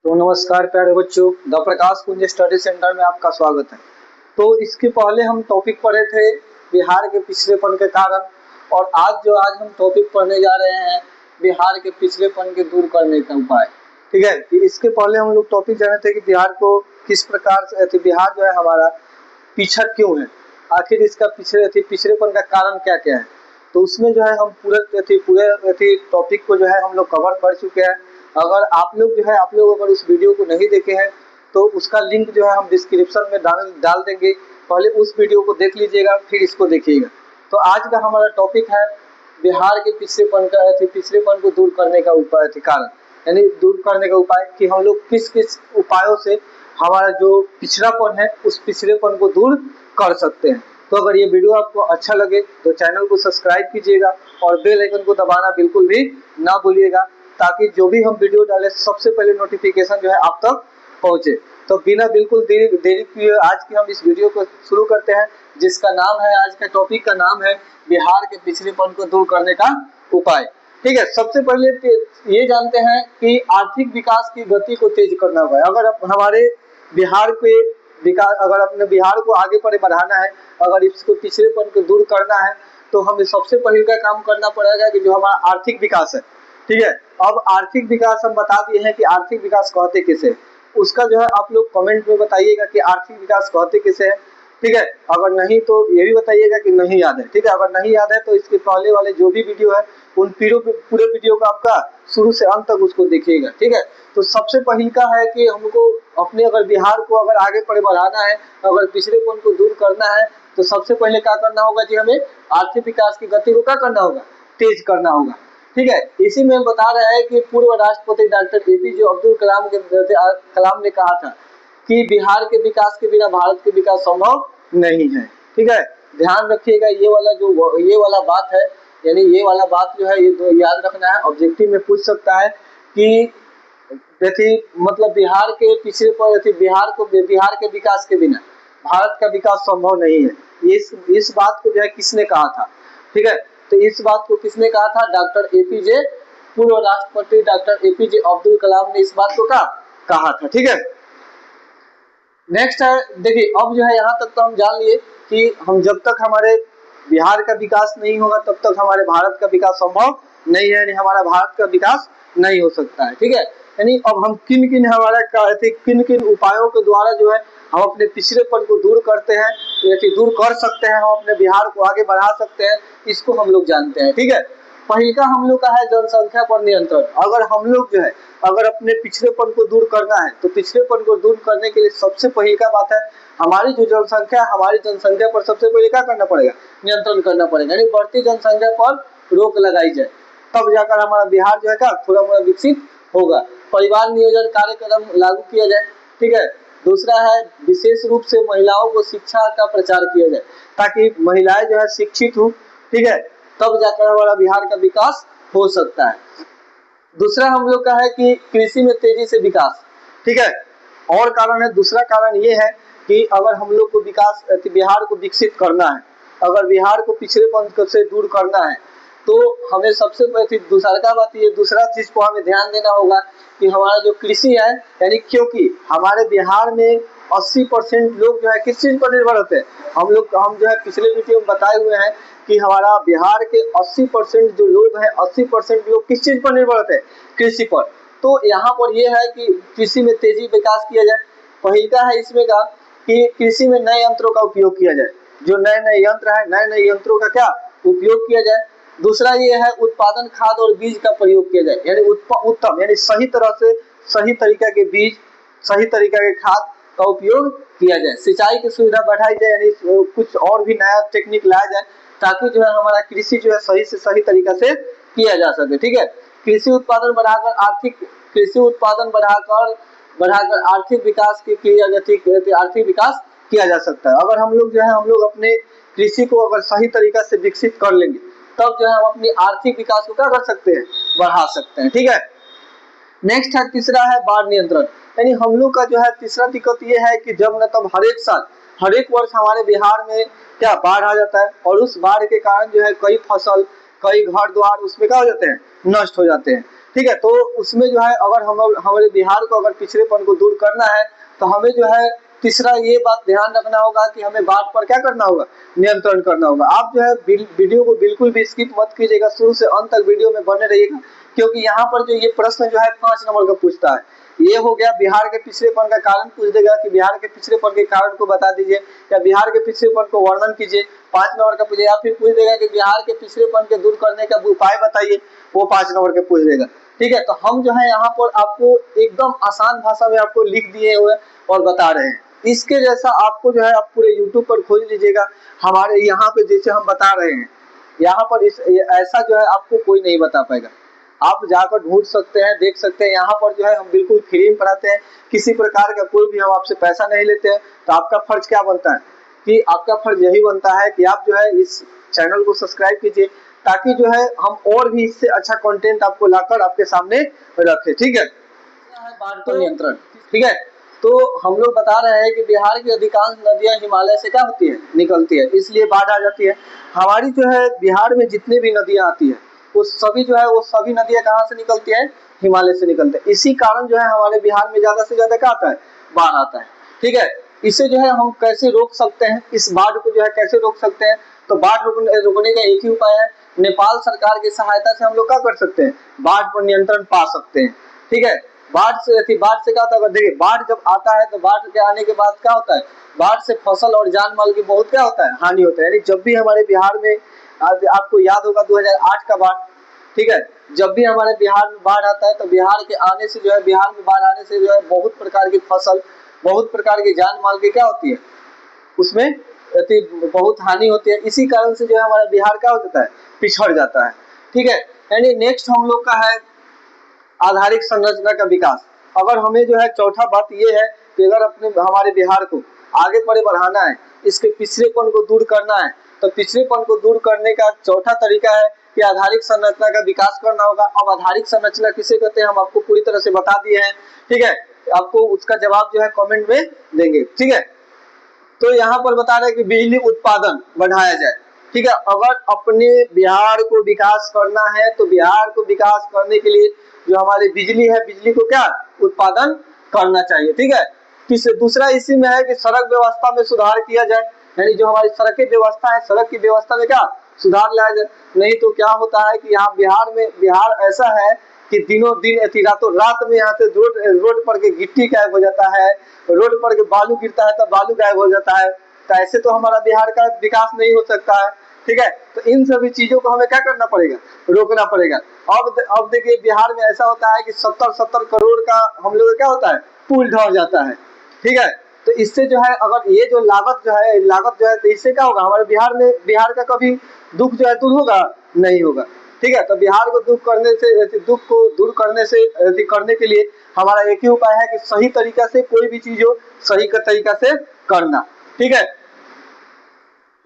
तो नमस्कार प्यारे बच्चों, the Prakash Kunj study centre में आपका स्वागत है। तो इसके पहले हम टॉपिक पढ़े थे बिहार के पिछड़ेपन के कारण, और आज हम टॉपिक पढ़ने जा रहे हैं बिहार के पिछड़ेपन के दूर करने का उपाय। ठीक है, कि इसके पहले हम लोग टॉपिक जाने थे कि बिहार को किस प्रकार से बिहार जो है हमारा पिछड़ क्यों है, आखिर इसका पिछड़ेपन का कारण क्या क्या है। तो उसमें जो है हम पूरे टॉपिक को जो है हम लोग कवर कर चुके हैं। अगर आप लोग अगर उस वीडियो को नहीं देखे हैं तो उसका लिंक जो है हम डिस्क्रिप्शन में डाल देंगे। पहले उस वीडियो को देख लीजिएगा, फिर इसको देखिएगा। तो आज का हमारा टॉपिक है बिहार के पिछड़ेपन को दूर करने का उपाय कारण, यानी दूर करने का उपाय कि हम लोग किस किस उपायों से हमारा जो पिछड़ापन है उस पिछड़ेपन को दूर कर सकते हैं। तो अगर ये वीडियो आपको अच्छा लगे तो चैनल को सब्सक्राइब कीजिएगा और बेल आइकन को दबाना बिल्कुल भी ना भूलिएगा, ताकि जो भी हम वीडियो डालें सबसे पहले नोटिफिकेशन जो है आप तक पहुंचे। तो बिना बिल्कुल देरी किए आज की हम इस वीडियो को शुरू करते हैं, जिसका नाम है, आज का टॉपिक का नाम है बिहार के पिछड़ेपन को दूर करने का उपाय। ठीक है, सबसे पहले ये जानते हैं कि आर्थिक विकास की गति को तेज करना होगा। अगर हमारे बिहार के विकास, अगर अपने बिहार को आगे बढ़ाना है, अगर इसको पिछड़ेपन को दूर करना है, तो हमें सबसे पहले का काम करना पड़ेगा कि जो हमारा आर्थिक विकास है। ठीक है, अब आर्थिक विकास हम बता दिए हैं कि आर्थिक विकास कहते किसे, उसका जो है आप लोग कमेंट में बताइएगा कि आर्थिक विकास कहते किसे है। ठीक है, अगर नहीं तो ये भी बताइएगा कि नहीं याद है। ठीक है, अगर नहीं याद है तो इसके पहले वाले जो भी वीडियो है उन पूरे वीडियो का आपका शुरू से अंत तक उसको देखिएगा। ठीक है, तो सबसे पहले का है कि हमको अपने अगर बिहार को अगर आगे बढ़ाना है, अगर पिछड़ेपन को दूर करना है, तो सबसे पहले क्या करना होगा जी, हमें आर्थिक विकास की गति को क्या करना होगा, तेज करना होगा। ठीक है, इसी में बता रहे हैं कि पूर्व राष्ट्रपति डॉक्टर एपीजे अब्दुल कलाम ने कहा था कि बिहार के विकास के बिना भारत के विकास संभव नहीं है। ठीक है, ध्यान रखिएगा, ये वाला बात है, यानी ये वाला बात जो है ये तो याद रखना है। ऑब्जेक्टिव में पूछ सकता है कि मतलब बिहार के बिहार के विकास के बिना भारत का विकास संभव नहीं है। इस बात को जो है किसने कहा था। ठीक है, तो इस बात को किसने कहा था, पूर्व राष्ट्रपति डॉक्टर एपीजे अब्दुल कलाम ने इस बात को कहा था। ठीक है, नेक्स्ट है, देखिए अब जो है यहाँ तक तो हम जान लिए कि हम जब तक हमारे बिहार का विकास नहीं होगा तब तक हमारे भारत का विकास संभव नहीं है, यानी हमारा भारत का विकास नहीं हो सकता है। ठीक है, यानी अब हम किन किन उपायों के द्वारा जो है हम अपने पिछड़ेपन को दूर करते हैं, दूर कर सकते हैं, हम अपने बिहार को आगे बढ़ा सकते हैं, इसको हम लोग जानते हैं। ठीक है, पहला हम लोग का है जनसंख्या पर नियंत्रण। अगर हम लोग जो है अगर अपने पिछड़ेपन को दूर करना है तो पिछड़ेपन को दूर करने के लिए सबसे पहली का बात है हमारी जो जनसंख्या, हमारी जनसंख्या पर सबसे पहले क्या करना पड़ेगा, नियंत्रण करना पड़ेगा, यानी बढ़ती जनसंख्या पर रोक लगाई जाए, तब जाकर हमारा बिहार जो है क्या थोड़ा मोड़ा विकसित होगा। परिवार नियोजन कार्यक्रम लागू किया जाए। ठीक है, दूसरा है विशेष रूप से महिलाओं को शिक्षा का प्रचार किया जाए, ताकि महिलाएं जो है शिक्षित हो। ठीक है, तब जाकर हमारा बिहार का विकास हो सकता है। दूसरा हम लोग का है कि कृषि में तेजी से विकास। ठीक है, और कारण है, दूसरा कारण ये है कि अगर हम लोग को बिहार को विकसित करना है, अगर बिहार को पिछड़ेपन से दूर करना है, तो हमें सबसे पहले दूसरा चीज को हमें ध्यान देना होगा कि हमारा जो कृषि है, यानी क्योंकि हमारे बिहार में 80% लोग जो है किस चीज पर निर्भर होते हैं, हम जो है पिछले वीडियो में बताए हुए हैं कि हमारा बिहार के 80% जो लोग हैं, 80% लोग किस चीज पर निर्भर होते हैं, कृषि पर। तो यहाँ पर यह है कि कृषि में तेजी विकास किया जाए। पहला है इसमें का कि कृषि में नए यंत्रों का उपयोग किया जाए, जो नए यंत्र है, नए यंत्रों का क्या उपयोग किया जाए। दूसरा ये है उत्पादन खाद और बीज का प्रयोग किया जाए, यानी उत्तम यानी सही तरह से सही तरीका के बीज, सही तरीका के खाद का उपयोग किया जाए। सिंचाई की सुविधा बढ़ाई जाए, यानी कुछ और भी नया टेक्निक लाया जाए, ताकि जो है हमारा कृषि जो है सही से सही तरीका से किया जा सके। ठीक है, कृषि उत्पादन बढ़ाकर आर्थिक विकास किया जा सकता है। अगर हम लोग अपने कृषि को अगर सही तरीका से विकसित कर लेंगे, तब जो है हम अपनी आर्थिक विकास को क्या कर सकते हैं, बढ़ा सकते हैं। ठीक है, नेक्स्ट है, तीसरा है बाढ़ नियंत्रण। यानी हम लोग का जो है तीसरा दिक्कत ये है कि जब न तब हर एक वर्ष हमारे बिहार में क्या बाढ़ आ जाता है, और उस बाढ़ के कारण जो है कई फसल, कई घर द्वार उसमें क्या हो जाते हैं, नष्ट हो जाते हैं। ठीक है। तो उसमें जो है अगर हम हमारे बिहार को अगर पिछड़ेपन को दूर करना है तो हमें जो है तीसरा ये बात ध्यान रखना होगा कि हमें बाढ़ पर क्या करना होगा, नियंत्रण करना होगा। आप जो है वीडियो को बिल्कुल भी स्किप मत कीजिएगा, शुरू से अंत तक वीडियो में बने रहिएगा, क्योंकि यहाँ पर जो ये प्रश्न जो है 5 नंबर का पूछता है। ये हो गया बिहार के पिछड़ेपन का कारण पूछ देगा कि बिहार के पिछड़ेपन के कारण को बता दीजिए, या बिहार के पिछड़ेपन को वर्णन कीजिए, 5 नंबर का पूछेगा। फिर पूछ देगा कि बिहार के पिछड़ेपन के दूर करने का उपाय बताइए, वो 5 नंबर के पूछ देगा। ठीक है, तो हम जो है यहाँ पर आपको एकदम आसान भाषा में आपको लिख दिए हुए और बता रहे हैं। इसके जैसा आपको जो है आप पूरे यूट्यूब पर खोज लीजिएगा, हमारे यहाँ पे जैसे हम बता रहे हैं, यहाँ पर ऐसा जो है आपको कोई नहीं बता पाएगा। आप जाकर ढूंढ सकते हैं, देख सकते हैं। यहाँ पर जो है हम बिल्कुल फ्री में पढ़ाते हैं, किसी प्रकार का कोई भी हम आपसे पैसा नहीं लेते हैं। तो आपका फर्ज क्या बनता है कि आपका फर्ज यही बनता है कि आप जो है इस चैनल को सब्सक्राइब कीजिए, ताकि जो है हम और भी इससे अच्छा कंटेंट आपको लाकर आपके सामने रखें। ठीक है, बाढ़ पर नियंत्रण। ठीक है, तो हम लोग बता रहे हैं कि बिहार की अधिकांश नदियां हिमालय से क्या होती है, निकलती है, इसलिए बाढ़ आ जाती है। हमारी जो है बिहार में जितने भी नदियां आती है वो सभी जो है वो सभी नदियां कहाँ से निकलती है, हिमालय से निकलते हैं। इसी कारण जो है हमारे बिहार में ज्यादा से ज्यादा क्या आता है, बाढ़ आता है। ठीक है, इसे जो है हम कैसे रोक सकते हैं, इस बाढ़ को जो है कैसे रोक सकते हैं, तो बाढ़ रोकने का एक ही उपाय है, नेपाल सरकार की सहायता से हम लोग क्या कर सकते हैं, बाढ़ पर नियंत्रण पा सकते हैं। ठीक है, बाढ़ से क्या होता है, देखिए बाढ़ जब आता है तो बाढ़ के आने के बाद क्या होता है, बाढ़ से फसल और जान माल की बहुत क्या होता है, हानि होता है। यानी जब भी हमारे बिहार में आपको याद होगा 2008 का बाढ़, ठीक है, जब भी हमारे बिहार में बाढ़ आता है तो बिहार के आने से जो है, बिहार में बाढ़ आने से जो है बहुत प्रकार की फसल, बहुत प्रकार की जान माल की क्या होती है, उसमें बहुत हानि होती है। इसी कारण से जो है हमारा बिहार क्या हो जाता है, पिछड़ जाता है। ठीक है, यानी नेक्स्ट हम लोग का है आधारिक संरचना का विकास। अगर हमें जो है चौथा बात ये है कि अगर अपने हमारे बिहार को आगे बढ़ाना है, इसके पिछड़ेपन को दूर करना है, तो पिछड़ेपन को दूर करने का चौथा तरीका है कि आधारिक संरचना का विकास करना होगा। अब आधारिक संरचना किसे कहते हैं हम आपको पूरी तरह से बता दिए हैं। ठीक है, आपको उसका जवाब जो है कमेंट में देंगे। ठीक है, तो यहाँ पर बता रहे हैं कि बिजली उत्पादन बढ़ाया जाए। ठीक है, अगर अपने बिहार को विकास करना है तो बिहार को विकास करने के लिए जो हमारी बिजली है, बिजली को क्या उत्पादन करना चाहिए। ठीक है, दूसरा इसी में है कि सड़क व्यवस्था में सुधार किया जाए, यानी जो हमारी सड़क की व्यवस्था है, सड़क की व्यवस्था में क्या सुधार लाया जाए। नहीं तो क्या होता है कि यहाँ बिहार ऐसा है कि दिनों दिन रातों रात में यहाँ से रोड पर के गिट्टी गायब हो जाता है, रोड पर के बालू गिरता है तो बालू गायब हो जाता है। तो ऐसे तो हमारा बिहार का विकास नहीं हो सकता है। ठीक है, तो इन सभी चीजों को हमें क्या करना पड़ेगा, रोकना पड़ेगा। अब देखिए बिहार में ऐसा होता है कि 70 करोड़ का हम लोग क्या होता है, पुल ढह जाता है। ठीक है, तो इससे जो है अगर ये जो लागत जो है तो इससे क्या होगा, हमारे बिहार का कभी दुख जो है दूर होगा, नहीं होगा। ठीक है, तो बिहार को दुख को दूर करने के लिए हमारा एक ही उपाय है कि सही तरीका से कोई भी चीज हो सही तरीका से करना। ठीक है,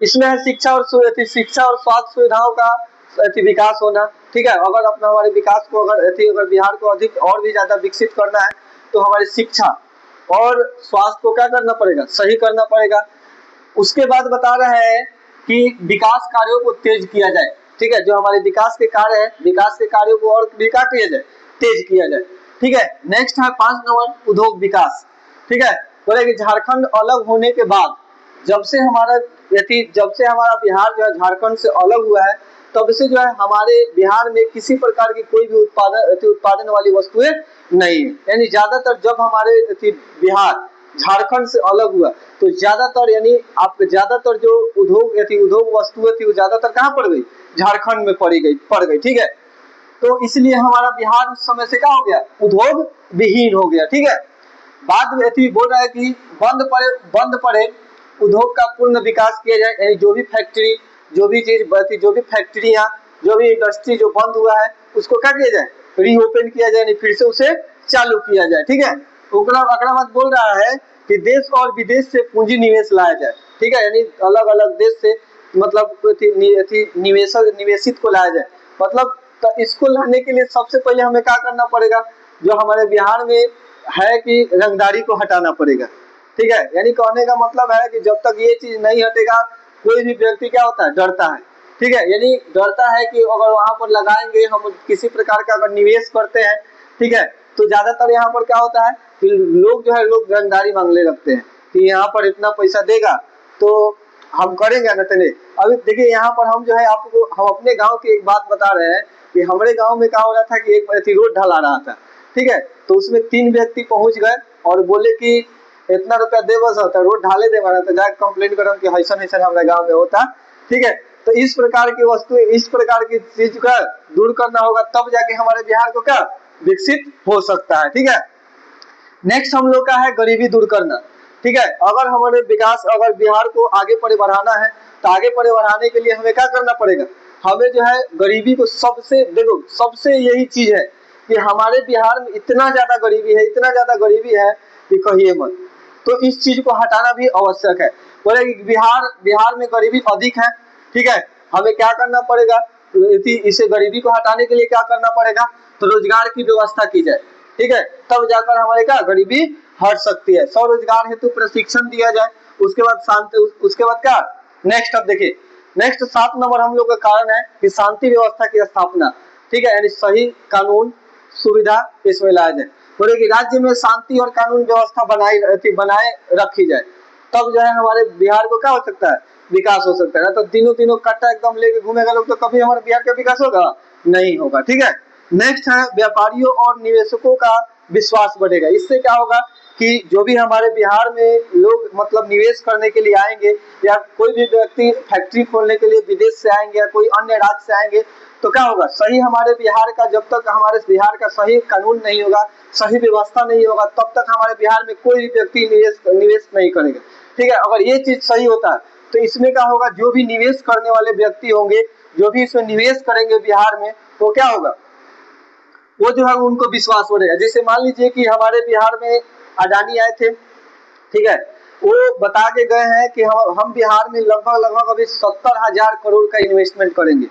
इसमें है शिक्षा और स्वास्थ्य सुविधाओं का विकास होना। ठीक है, अगर अपना हमारे विकास को अगर बिहार को अधिक और भी ज्यादा विकसित करना है तो हमारी शिक्षा और स्वास्थ्य को क्या करना पड़ेगा, सही करना पड़ेगा। उसके बाद बता रहे हैं कि विकास कार्यों को तेज किया जाए। ठीक है, जो हमारे विकास के कार्य है, विकास के कार्यों को और भी क्या किया जाए, तेज किया जाए। ठीक है, नेक्स्ट है 5 नंबर उद्योग विकास। ठीक है, बोले कि झारखंड अलग होने के बाद जब से हमारा बिहार जो है झारखंड से अलग हुआ है, तब से जो है हमारे बिहार में किसी प्रकार की कोई भी उत्पादन वाली वस्तुएं नहीं है। यानी ज्यादातर जब हमारे बिहार झारखंड से अलग हुआ तो ज्यादातर जो उद्योग वस्तुएं थी वो ज्यादातर कहाँ पड़ गई, झारखंड में पड़ गई। ठीक है, तो इसलिए हमारा बिहार उस समय से क्या हो गया, उद्योग विहीन हो गया। ठीक है, बाद में बोल रहा है कि बंद पड़े उद्योग का पूर्ण विकास किया जाए। यानी जो भी फैक्ट्री, जो भी फैक्ट्रियां, जो भी इंडस्ट्री जो बंद हुआ है उसको क्या किया जाए, रीओपन किया जाए, यानी फिर से उसे चालू किया जाए। ठीक है, अगला बात बोल रहा है कि देश और विदेश से पूंजी निवेश लाया जाए। ठीक है, यानी अलग अलग देश से मतलब निवेशित को लाया जाए। मतलब तो इसको लाने के लिए सबसे पहले हमें क्या करना पड़ेगा, जो हमारे बिहार में है कि रंगदारी को हटाना पड़ेगा। ठीक है, यानी कहने का मतलब है कि जब तक ये चीज नहीं हटेगा कोई भी व्यक्ति क्या होता है, डरता है। ठीक है, यानी डरता है कि अगर वहां पर लगाएंगे हम किसी प्रकार का अगर निवेश करते हैं, ठीक है, तो ज्यादातर यहाँ पर क्या होता है कि लोग जो है लोग रंगदारी मांगने लगते हैं कि यहाँ पर इतना पैसा देगा तो हम करेंगे, न तो नहीं। अभी देखिए यहाँ पर हम जो है आपको हम अपने गांव की एक बात बता रहे हैं कि हमारे गांव में क्या हो रहा था कि एक रोड ढला रहा था, ठीक है, तो उसमें 3 व्यक्ति पहुंच गए और बोले कि इतना रुपया दे बस होता रोड ढाले दे मारा, तो जाकर कंप्लेन करम कि ऐसा नहीं सर हमारे गाँव में होता, ठीक है। तो इस प्रकार की वस्तु, इस प्रकार की चीज का दूर करना होगा, तब जाके हमारे बिहार को क्या विकसित हो सकता है, ठीक है। नेक्स्ट हम लोग का है गरीबी दूर करना, ठीक है। अगर हमारे विकास, अगर बिहार को आगे पड़े बढ़ाना है तो आगे पड़े बढ़ाने के लिए हमें क्या करना पड़ेगा, हमें जो है गरीबी को सबसे, देखो सबसे यही चीज है कि हमारे बिहार में इतना ज्यादा गरीबी है, इतना ज्यादा गरीबी है कि कहिए मत। तो इस चीज को हटाना भी आवश्यक है। बोले कि बिहार में गरीबी अधिक है, ठीक है, हमें क्या करना पड़ेगा, इसे गरीबी को हटाने के लिए क्या करना पड़ेगा, तो रोजगार की व्यवस्था की जाए, ठीक है, तब जाकर हमारे क्या गरीबी हट सकती है। स्वरोजगार हेतु प्रशिक्षण दिया जाए, उसके बाद शांति, उसके बाद क्या नेक्स्ट, अब देखिए नेक्स्ट 7 नंबर हम लोग का कारण है कि शांति व्यवस्था की स्थापना, ठीक है, यानी सही कानून सुविधा इसमें लाया जाए। बोले कि राज्य में शांति और कानून व्यवस्था बनाए रखी जाए, तब जो है हमारे बिहार को क्या हो सकता है, विकास हो सकता है। तो दिनों कट्टा एकदम लेके घूमेगा लोग तो कभी हमारे बिहार का विकास होगा नहीं होगा, ठीक है। नेक्स्ट है व्यापारियों और निवेशकों का विश्वास बढ़ेगा। इससे क्या होगा कि जो भी हमारे बिहार में लोग मतलब निवेश करने के लिए आएंगे, या कोई भी व्यक्ति फैक्ट्री खोलने के लिए विदेश से आएंगे या कोई अन्य राज्य से आएंगे, तो क्या होगा, सही हमारे बिहार का, जब तक हमारे बिहार का सही कानून नहीं होगा, सही व्यवस्था नहीं होगा, तब तक हमारे बिहार में कोई भी व्यक्ति निवेश नहीं करेगा, ठीक है। अगर ये चीज सही होता है तो इसमें क्या होगा, जो भी निवेश करने वाले व्यक्ति होंगे, जो भी इसमें निवेश करेंगे बिहार में, तो क्या होगा, वो जो है उनको विश्वास बढ़ेगा। जैसे मान लीजिए कि हमारे बिहार में अडानी आए थे, ठीक है, वो बता के गए हैं कि हम बिहार में लगभग अभी 70,000 करोड़ का इन्वेस्टमेंट करेंगे,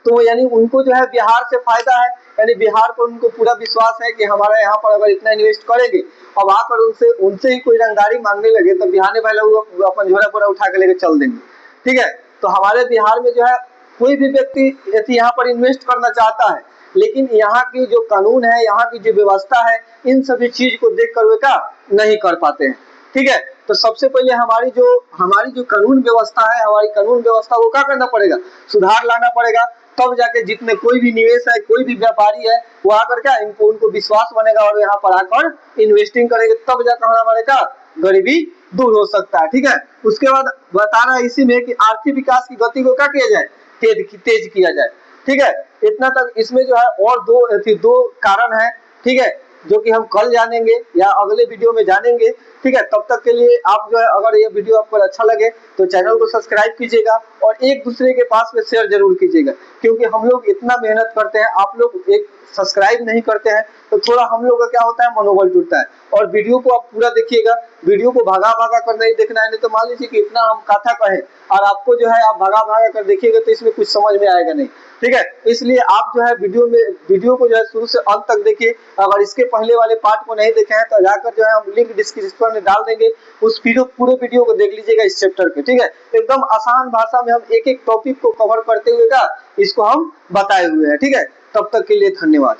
तो यानी उनको जो है बिहार से फायदा है, यानी बिहार को उनको पूरा विश्वास है कि हमारे यहाँ पर अगर इतना इन्वेस्ट करेंगे, अब आकर उनसे ही कोई रंगदारी मांगने लगे तो बिहार पहले वो अपन झोला बोरा उठा के लेके चल देंगे, ठीक है। तो हमारे बिहार में जो है कोई भी व्यक्ति यदि यहाँ पर इन्वेस्ट करना चाहता है, लेकिन यहाँ की जो कानून है, यहाँ की जो व्यवस्था है, इन सभी चीज को देख कर वे क्या नहीं कर पाते हैं, ठीक है। तो सबसे पहले हमारी जो कानून व्यवस्था है, हमारी कानून व्यवस्था को क्या करना पड़ेगा, सुधार लाना पड़ेगा, तब जाके जितने कोई भी निवेश है, कोई भी व्यापारी है, वो आकर क्या उनको विश्वास बनेगा और यहाँ पर आकर इन्वेस्टिंग करेंगे, तब जाकर हमारे क्या गरीबी दूर हो सकता है, ठीक है। उसके बाद बता रहा है इसी में कि आर्थिक विकास की गति को क्या किया जाए, तेज किया जाए, ठीक है। इतना तक इसमें जो है और दो कारण है, ठीक है, जो कि हम कल जानेंगे या अगले वीडियो में जानेंगे, ठीक है। तब तक के लिए आप जो है, अगर ये वीडियो आपको अच्छा लगे तो चैनल को सब्सक्राइब कीजिएगा और एक दूसरे के पास में शेयर जरूर कीजिएगा, क्योंकि हम लोग इतना मेहनत करते हैं, आप लोग एक सब्सक्राइब नहीं करते हैं तो थोड़ा हम लोग का क्या होता है, मनोबल टूटता है। और वीडियो को आप पूरा देखिएगा, वीडियो को भागा कर नहीं देखना है, नहीं तो मान लीजिए कि इतना हम कथा कहें और आपको जो है आप भागा कर देखिएगा तो इसमें कुछ समझ में आएगा नहीं, ठीक है। इसलिए आप जो है वीडियो को जो है शुरू से अंत तक देखिए। अगर इसके पहले वाले पार्ट को नहीं देखे हैं तो जाकर जो है हम लिंक डिस्क्रिप्शन में डाल देंगे, उस पूरे वीडियो को देख लीजिएगा इस चैप्टर के, ठीक है। एकदम आसान भाषा में हम एक टॉपिक को कवर करते हुए का इसको हम बताए हुए हैं, ठीक है। तब तक के लिए धन्यवाद।